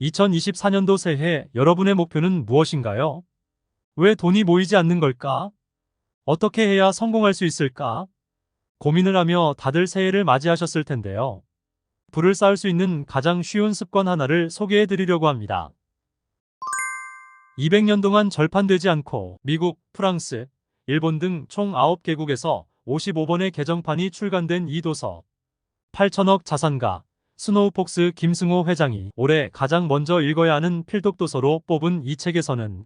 2024년도 새해 여러분의 목표는 무엇인가요? 왜 돈이 모이지 않는 걸까? 어떻게 해야 성공할 수 있을까? 고민을 하며 다들 새해를 맞이하셨을 텐데요. 부를 쌓을 수 있는 가장 쉬운 습관 하나를 소개해 드리려고 합니다. 200년 동안 절판되지 않고 미국, 프랑스, 일본 등 총 9개국에서 55번의 개정판이 출간된 이 도서. 8천억 자산가 스노우폭스 김승호 회장이 올해 가장 먼저 읽어야 하는 필독도서로 뽑은 이 책에서는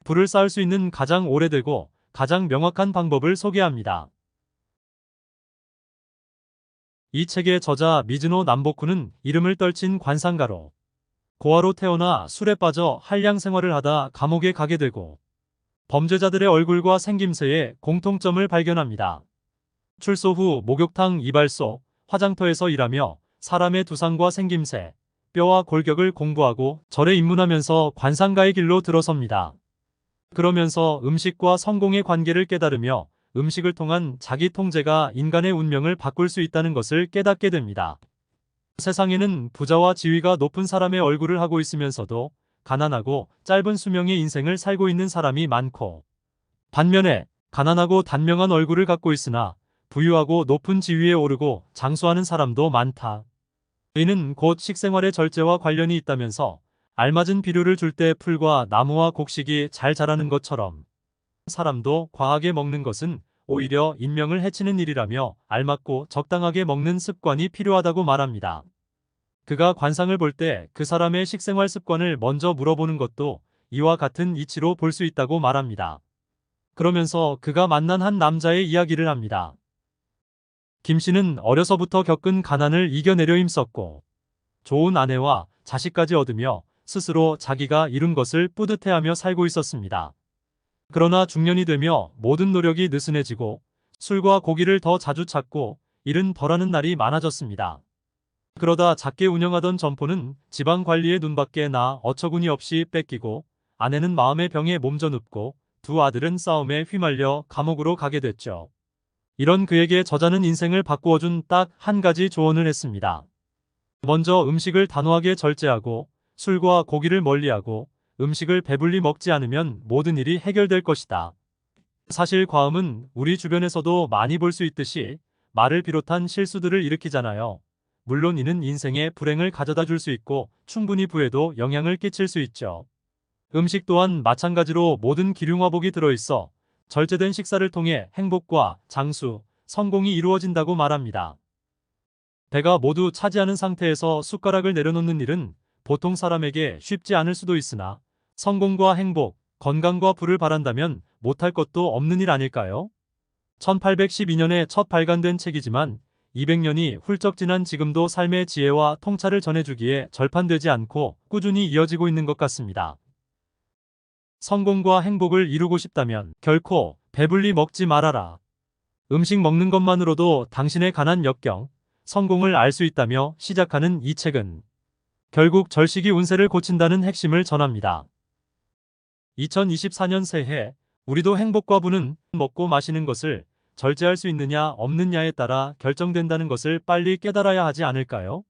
부를 쌓을 수 있는 가장 오래되고 가장 명확한 방법을 소개합니다. 이 책의 저자 미즈노 남보쿠는 이름을 떨친 관상가로 고아로 태어나 술에 빠져 한량 생활을 하다 감옥에 가게 되고 범죄자들의 얼굴과 생김새에 공통점을 발견합니다. 출소 후 목욕탕 이발소, 화장터에서 일하며 사람의 두상과 생김새, 뼈와 골격을 공부하고 절에 입문하면서 관상가의 길로 들어섭니다. 그러면서 음식과 성공의 관계를 깨달으며 음식을 통한 자기 통제가 인간의 운명을 바꿀 수 있다는 것을 깨닫게 됩니다. 세상에는 부자와 지위가 높은 사람의 얼굴을 하고 있으면서도 가난하고 짧은 수명의 인생을 살고 있는 사람이 많고, 반면에 가난하고 단명한 얼굴을 갖고 있으나 부유하고 높은 지위에 오르고 장수하는 사람도 많다. 이는 곧 식생활의 절제와 관련이 있다면서 알맞은 비료를 줄 때 풀과 나무와 곡식이 잘 자라는 것처럼 사람도 과하게 먹는 것은 오히려 인명을 해치는 일이라며 알맞고 적당하게 먹는 습관이 필요하다고 말합니다. 그가 관상을 볼 때 그 사람의 식생활 습관을 먼저 물어보는 것도 이와 같은 이치로 볼 수 있다고 말합니다. 그러면서 그가 만난 한 남자의 이야기를 합니다. 김 씨는 어려서부터 겪은 가난을 이겨내려 힘썼고 좋은 아내와 자식까지 얻으며 스스로 자기가 이룬 것을 뿌듯해하며 살고 있었습니다. 그러나 중년이 되며 모든 노력이 느슨해지고 술과 고기를 더 자주 찾고 일은 덜하는 날이 많아졌습니다. 그러다 작게 운영하던 점포는 지방 관리에 눈밖에 나 어처구니 없이 뺏기고 아내는 마음의 병에 몸져 눕고 두 아들은 싸움에 휘말려 감옥으로 가게 됐죠. 이런 그에게 저자는 인생을 바꾸어준 딱 한 가지 조언을 했습니다. 먼저 음식을 단호하게 절제하고 술과 고기를 멀리하고 음식을 배불리 먹지 않으면 모든 일이 해결될 것이다. 사실 과음은 우리 주변에서도 많이 볼 수 있듯이 말을 비롯한 실수들을 일으키잖아요. 물론 이는 인생에 불행을 가져다 줄 수 있고 충분히 부에도 영향을 끼칠 수 있죠. 음식 또한 마찬가지로 모든 기륭화복이 들어있어 절제된 식사를 통해 행복과 장수, 성공이 이루어진다고 말합니다. 배가 모두 차지하는 상태에서 숟가락을 내려놓는 일은 보통 사람에게 쉽지 않을 수도 있으나 성공과 행복, 건강과 부를 바란다면 못할 것도 없는 일 아닐까요? 1812년에 첫 발간된 책이지만 200년이 훌쩍 지난 지금도 삶의 지혜와 통찰을 전해주기에 절판되지 않고 꾸준히 이어지고 있는 것 같습니다. 성공과 행복을 이루고 싶다면 결코 배불리 먹지 말아라. 음식 먹는 것만으로도 당신의 가난 역경, 성공을 알 수 있다며 시작하는 이 책은 결국 절식이 운세를 고친다는 핵심을 전합니다. 2024년 새해 우리도 행복과 부는 먹고 마시는 것을 절제할 수 있느냐 없느냐에 따라 결정된다는 것을 빨리 깨달아야 하지 않을까요?